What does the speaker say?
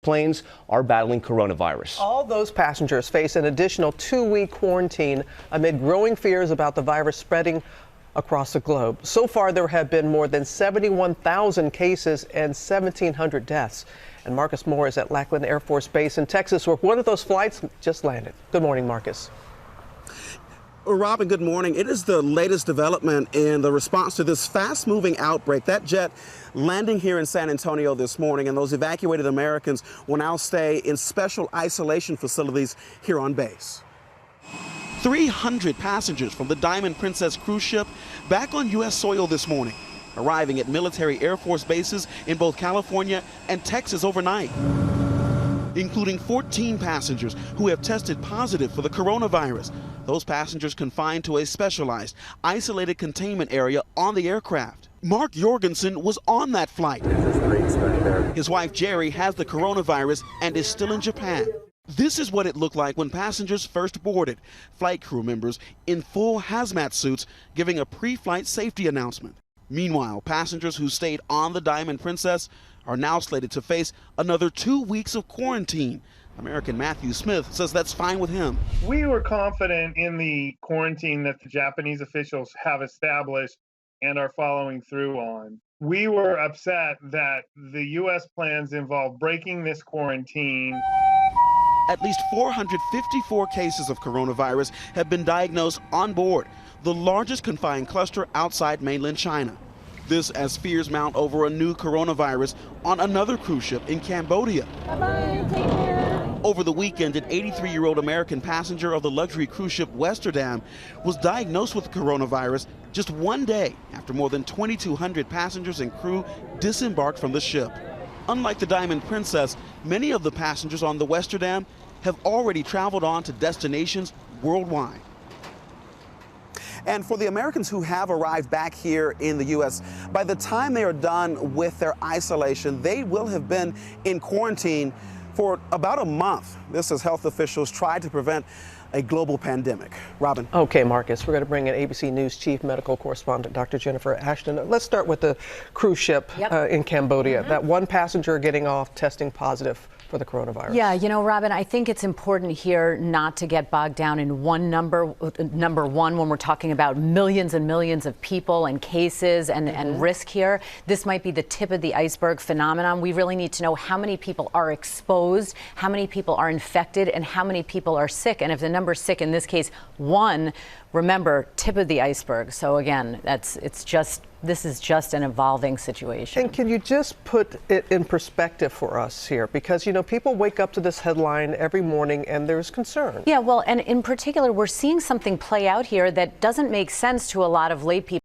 Planes are battling coronavirus. All those passengers face an additional 2-week quarantine amid growing fears about the virus spreading across the globe. So far, there have been more than 71,000 cases and 1,700 deaths. And Marcus Moore is at Lackland Air Force Base in Texas, where one of those flights just landed. Good morning, Marcus. Robin, good morning. It is the latest development in the response to this fast-moving outbreak. That jet landing here in San Antonio this morning, and those evacuated Americans will now stay in special isolation facilities here on base. 300 passengers from the Diamond Princess cruise ship back on U.S. soil this morning, arriving at military Air Force bases in both California and Texas overnight, including 14 passengers who have tested positive for the coronavirus. Those passengers confined to a specialized, isolated containment area on the aircraft. Mark Jorgensen was on that flight. His wife Jerry has the coronavirus and is still in Japan. This is what it looked like when passengers first boarded. Flight crew members in full hazmat suits giving a pre-flight safety announcement. Meanwhile, passengers who stayed on the Diamond Princess are now slated to face another 2 weeks of quarantine. American Matthew Smith says that's fine with him. We were confident in the quarantine that the Japanese officials have established and are following through on. We were upset that the U.S. plans involve breaking this quarantine. At least 454 cases of coronavirus have been diagnosed on board, the largest confined cluster outside mainland China. This as fears mount over a new coronavirus on another cruise ship in Cambodia. Bye-bye, take care. Over the weekend, an 83-year-old American passenger of the luxury cruise ship Westerdam was diagnosed with coronavirus just one day after more than 2,200 passengers and crew disembarked from the ship. Unlike the Diamond Princess, many of the passengers on the Westerdam have already traveled on to destinations worldwide. And for the Americans who have arrived back here in the U.S., by the time they are done with their isolation, they will have been in quarantine for about a month. This as health officials try to prevent a global pandemic. Robin. Okay, Marcus, we're going to bring in ABC News Chief Medical Correspondent Dr. Jennifer Ashton. Let's start with the cruise ship in Cambodia. That one passenger getting off testing positive for the coronavirus. Yeah, you know, Robin, I think it's important here not to get bogged down in one number one when we're talking about millions and millions of people and cases and risk here. This might be the tip of the iceberg phenomenon. We really need to know how many people are exposed, how many people are infected, and how many people are sick. And if the number sick, in this case, one, remember, tip of the iceberg. So again, this is just an evolving situation. And can you just put it in perspective for us here? Because, you know, people wake up to this headline every morning and there's concern. Yeah, well, and in particular, we're seeing something play out here that doesn't make sense to a lot of lay people.